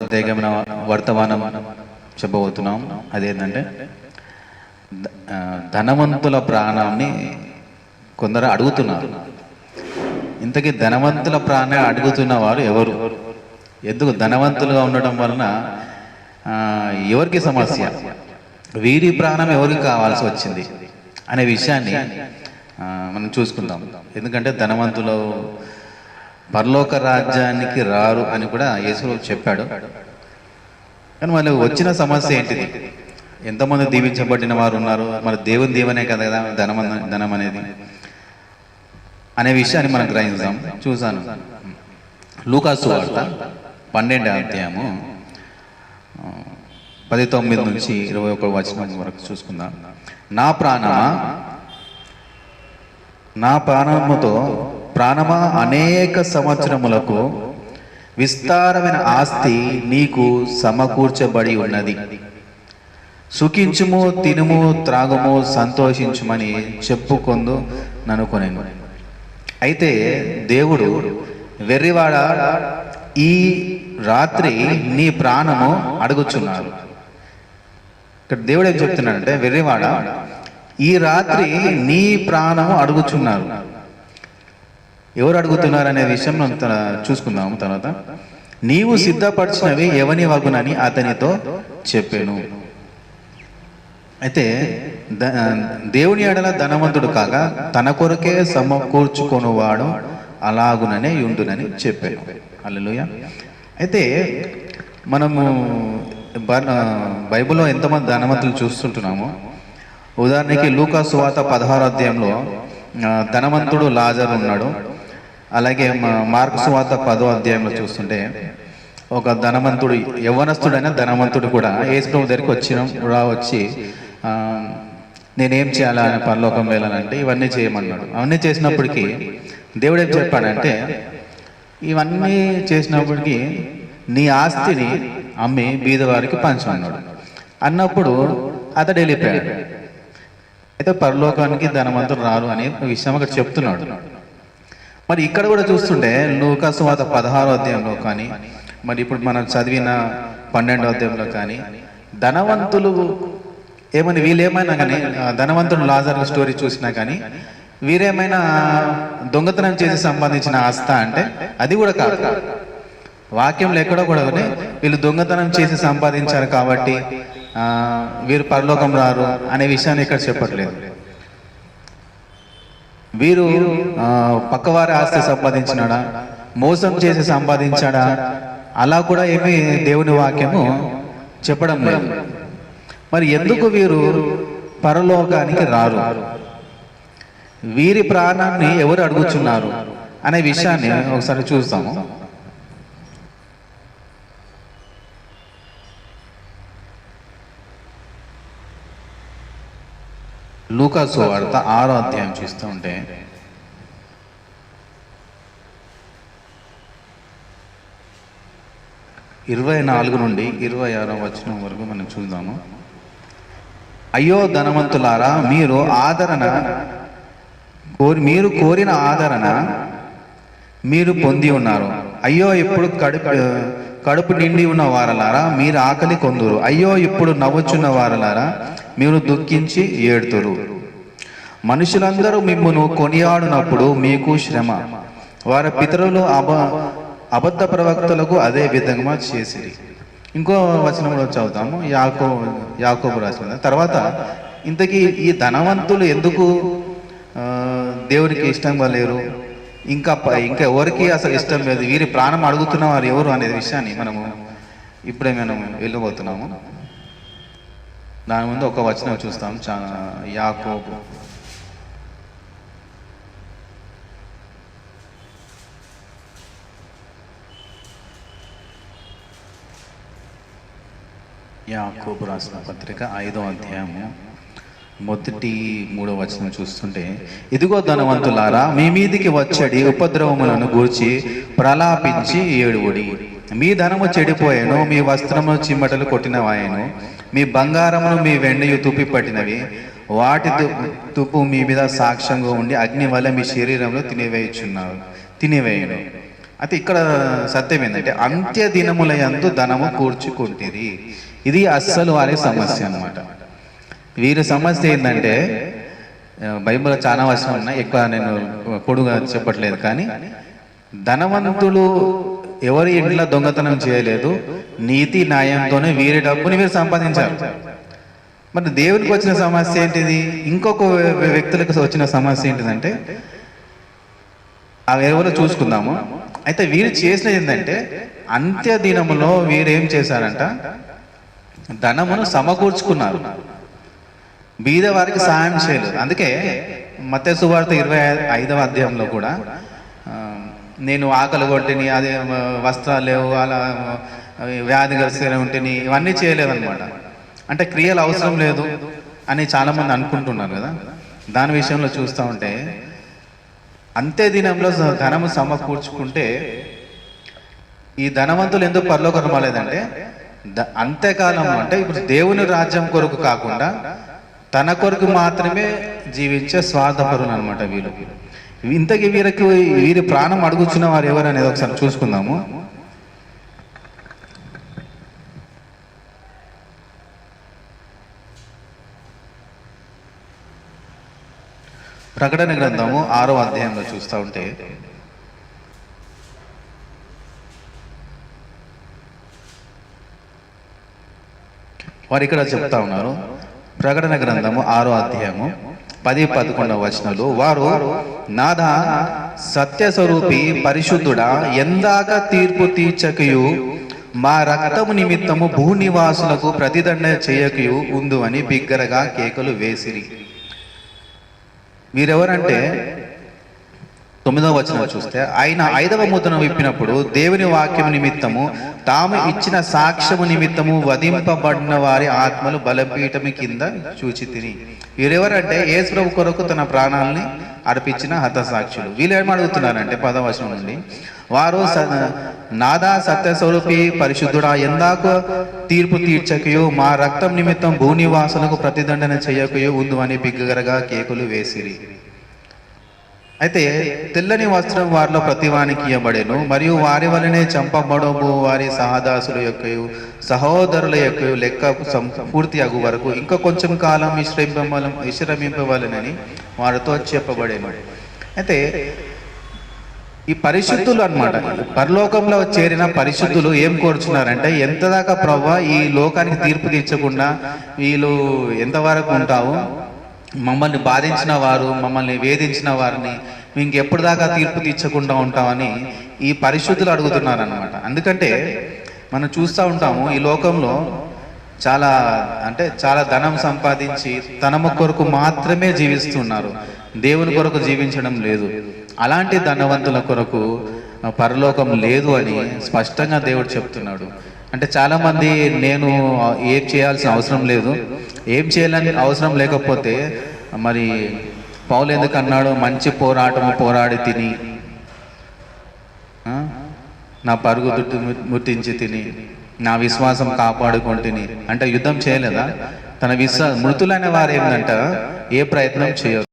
ప్రత్యేకమైన వర్తమానం చెప్పబోతున్నాం. అదేంటంటే ధనవంతుల ప్రాణాన్ని కొందరు అడుగుతున్నారు. ఇంతకీ ధనవంతుల ప్రాణాన్ని అడుగుతున్న వారు ఎవరు? ఎందుకు ధనవంతులుగా ఉండటం వలన ఎవరికి సమస్య, వీరి ప్రాణం ఎవరికి కావాల్సి వచ్చింది అనే విషయాన్ని మనం చూసుకుందాం. ఎందుకంటే ధనవంతులు పరలోక రాజ్యానికి రారు అని కూడా యేసు చెప్పాడు. కానీ వాళ్ళు వచ్చిన సమస్య ఏంటిది? ఎంతమంది దీవించబడిన వారు ఉన్నారు, మరి దేవుని దీవెనే కదా ధనం అనేది అనే విషయాన్ని మనం గ్రహించాం. చూసాను లూకాసు సువార్త 12వ అధ్యాయము 19 నుంచి 21 వచనం వరకు చూసుకుందాం. నా ప్రాణమా అనేక సంవత్సరములకు విస్తారమైన ఆస్తి నీకు సమకూర్చబడి ఉన్నది. సుఖించుము, తినుము, త్రాగుము, సంతోషించుమని చెప్పుకొందు ననుకొనెను. అయితే దేవుడు, వెర్రివాడా, ఈ రాత్రి నీ ప్రాణము అడుగుచున్నారు. ఇక్కడ దేవుడు ఏం చెప్తున్నాడంటే, వెర్రివాడా, ఈ రాత్రి నీ ప్రాణము అడుగుచున్నారు. ఎవరు అడుగుతున్నారు అనే విషయం మనం చూసుకుందాము తర్వాత. నీవు సిద్ధపరిచినవి ఎవని వగునని అతనితో చెప్పాను. అయితే దేవుని ఎడల ధనవంతుడు కాగా తన కొరకే సమకూర్చుకొనువాడు అలాగుననే యుండునని చెప్పాను. హల్లెలూయా. అయితే మనము బైబిల్లో ఎంతమంది ధనవంతులు చూస్తుంటున్నాము. ఉదాహరణకి లూకాసు సువార్త 16వ అధ్యాయంలో ధనవంతుడు లాజరు ఉన్నాడు. అలాగే మార్కు సువార్త 10వ అధ్యాయంలో చూస్తుంటే ఒక ధనవంతుడు, యవ్వనస్తుడైన ధనవంతుడు కూడా యేసు ప్రభు దగ్గరికి వచ్చి నేనేం చేయాలా అని పరలోకం వెళ్ళాలంటే ఇవన్నీ చేయమన్నాడు. అవన్నీ చేసినప్పటికీ దేవుడు ఏం చెప్పాడంటే, ఇవన్నీ చేసినప్పటికీ నీ ఆస్తిని అమ్మి బీదవారికి పంచమన్నాడు. అన్నప్పుడు అతడు వెళ్ళిపోయాడు. అయితే పరలోకానికి ధనవంతులు రారు అనే విషయం అక్కడ చెప్తున్నాడు. మరి ఇక్కడ కూడా చూస్తుంటే లూకాసు సువార్త 16వ అధ్యాయంలో కానీ, మరి ఇప్పుడు మనం చదివిన 12వ అధ్యాయంలో కానీ ధనవంతులు ఏమని వీళ్ళేమైనా కానీ, ధనవంతుడు లాజరు స్టోరీ చూసినా కానీ వీరేమైనా దొంగతనం చేసి సంపాదించిన ఆస్త అంటే అది కూడా కాదు. వాక్యంలో ఎక్కడో కూడా వీళ్ళు దొంగతనం చేసి సంపాదించారు కాబట్టి వీరు పరలోకం రారు అనే విషయాన్ని ఇక్కడ చెప్పట్లేదు. వీరు పక్కవారి ఆస్తి సంపాదించినాడా, మోసం చేసి సంపాదించాడా, అలా కూడా ఏమీ దేవుని వాక్యము చెప్పడం లేదు. మరి ఎందుకు వీరు పరలోకానికి రారు, వీరి ప్రాణాన్ని ఎవరు అడుగుచున్నారు అనే విషయాన్ని ఒకసారి చూస్తాము. లూకాసు సువార్త 6వ అధ్యాయం చూస్తూ ఉంటే ఇరవై 24 నుండి 26వ వచనం వరకు మనం చూద్దాము. అయ్యో ధనవంతులారా, మీరు కోరిన ఆదరణ మీరు పొంది ఉన్నారు. అయ్యో ఇప్పుడు కడుపు నిండి ఉన్న వారలారా, మీరు ఆకలి కొందురు. అయ్యో ఇప్పుడు నవ్వుచున్న వారలారా, మీరు దుఃఖించి ఏడుతురు. మనుషులందరూ మిమ్మును కొనియాడునప్పుడు మీకు శ్రమ. వారి పితరులు అబద్ధ ప్రవక్తలకు అదే విధంగా చేసిరి. ఇంకో వచనంలో చదువుతాము, యాకోబు రాసిన తర్వాత. ఇంతకీ ఈ ధనవంతులు ఎందుకు దేవుడికి ఇష్టంగా లేరు, ఇంకా ఎవరికి అసలు ఇష్టం లేదు, వీరి ప్రాణం అడుగుతున్న వారు ఎవరు అనే విషయాన్ని మనము ఇప్పుడే మనం వెళ్ళబోతున్నాము. దాని ముందు ఒక వచనం చూస్తాం. యాకోబు రాసిన పత్రిక 5వ అధ్యాయము 3వ వచనం చూస్తుంటే, ఇదిగో ధనవంతులారా, మీ మీదికి వచ్చడి ఉపద్రవములను గూర్చి ప్రలాపించి ఏడువుడి. మీ ధనము చెడిపోయాను, మీ వస్త్రము చిమ్మటలు కొట్టినవాయను, మీ బంగారమును మీ వెండియు తుప్పి పట్టినవి. వాటి తుప్పు మీ మీద సాక్ష్యంగా ఉండి అగ్ని వల్ల మీ శరీరంలో తినివేయను. అయితే ఇక్కడ సత్యం ఏంటంటే అంత్య దినముల యందు ధనము కూర్చుకుంటుంది. ఇది అస్సలు వారి సమస్య అన్నమాట. వీరి సమస్య ఏంటంటే బైబిల్లో చాలా వచనం ఉన్నాయి, ఎక్కువ నేను పొడుగా చెప్పట్లేదు, కానీ ధనవంతులు ఎవరి ఇంట్లో దొంగతనం చేయలేదు, నీతి న్యాయంతోనే వీరి డబ్బుని వీరు సంపాదించారు. మరి దేవునికి వచ్చిన సమస్య ఏంటిది? ఇంకొక వ్యక్తులకు వచ్చిన సమస్య ఏంటిదంటే అవి ఎవరో చూసుకుందాము. అయితే వీరు చేసినది ఏంటంటే అంత్య దినములో వీరేం చేశారంట, ధనమును సమకూర్చుకున్నారు, బీద వారికి సహాయం చేయలేదు. అందుకే మత్తయి సువార్త 25వ అధ్యాయంలో కూడా నేను ఆకలి కొట్టిని, అదే వస్త్రాలు లేవు, అలా వ్యాధిగ్రస్తులు ఉంటేని, ఇవన్నీ చేయలేదన్నమాట. అంటే క్రియలు అవసరం లేదు అని చాలామంది అనుకుంటున్నారు కదా. దాని విషయంలో చూస్తూ ఉంటే అంతే దినంలో ధనము సమకూర్చుకుంటే ఈ ధనవంతులు ఎందుకు పరలోకం రాలేదంటే అంత్యకాలం, అంటే ఇప్పుడు దేవుని రాజ్యం కొరకు కాకుండా తన కొరకు మాత్రమే జీవించే స్వార్థపరులు అనమాట వీళ్ళు. ఇంతకీ వీరి ప్రాణం అడుగుచున్న వారు ఎవరు అనేది ఒకసారి చూసుకుందాము. ప్రకటన గ్రంథము 6వ అధ్యాయంలో చూస్తూ ఉంటే వారు ఇక్కడ చెప్తా ఉన్నారు. ప్రకటన గ్రంథము 6వ అధ్యాయము 10-11 వచనాలు, వారు నాథా సత్యస్వరూపి పరిశుద్ధుడా, ఎందాక తీర్పు తీర్చకయు మా రక్తము నిమిత్తము భూనివాసులకు ప్రతిదండ చేయకయు ఉందు అని బిగ్గరగా కేకలు వేసిరి. వీరెవరంటే 9వ వచనం చూస్తే, ఆయన 5వ ముద్రను విప్పినప్పుడు దేవుని వాక్యము నిమిత్తము తాము ఇచ్చిన సాక్ష్యము నిమిత్తము వధింపబడిన వారి ఆత్మలు బలపీఠము కింద చూచితిరి. వీరెవరంటే యేసు ప్రభు కొరకు తన ప్రాణాలని అర్పించిన హతసాక్షులు. వీళ్ళు ఏమడుగుతున్నారంటే 10వ వచనం నుండి, వారు నాదా సత్యస్వరూపి పరిశుద్ధుడా, ఎందాక తీర్పు తీర్చకయో మా రక్తం నిమిత్తం భూనివాసులకు ప్రతిదండన చేయకయో ఉందు అని బిగ్గరగా కేకులు వేసిరి. అయితే తెల్లని వస్త్రం వారిలో ప్రతివానికి ఇవ్వబడేను, మరియు వారి వలనే చంపబడబో వారి సహదాసుల యొక్క సహోదరుల యొక్క లెక్క పూర్తి అగు వరకు ఇంకా కొంచెం కాలం విశ్రమింపవలనని వారితో చెప్పబడేను. అయితే ఈ పరిశుద్ధులు అన్నమాట, పరలోకంలో చేరిన పరిశుద్ధులు ఏం కోరుచున్నారంటే, ఎంత దాకా ప్రవ్వా ఈ లోకానికి తీర్పు తీర్చకుండా వీళ్ళు ఎంతవరకు ఉంటావు, మమ్మల్ని బాధించిన వారు, మమ్మల్ని వేధించిన వారిని ఇంకెప్పుడు దాకా తీర్పు తీర్చకుండా ఉంటామని ఈ పరిశుద్ధులు అడుగుతున్నారు అన్నమాట. ఎందుకంటే మనం చూస్తూ ఉంటాము ఈ లోకంలో చాలా ధనం సంపాదించి తన కొరకు మాత్రమే జీవిస్తున్నారు, దేవుని కొరకు జీవించడం లేదు. అలాంటి ధనవంతుల కొరకు పరలోకం లేదు అని స్పష్టంగా దేవుడు చెప్తున్నాడు. అంటే చాలామంది నేను ఏం చేయాల్సిన అవసరం లేదు, ఏం చేయాలని అవసరం లేకపోతే మరి పౌలు ఎందుకు అన్నాడు, మంచి పోరాటము పోరాడి తిని నా పరుగు ముట్టించి తిని నా విశ్వాసం కాపాడుకుంటుని అంటే యుద్ధం చేయలేదా? తన మృతులైన వారు ఏమిటంట ఏ ప్రయత్నం చేయరు.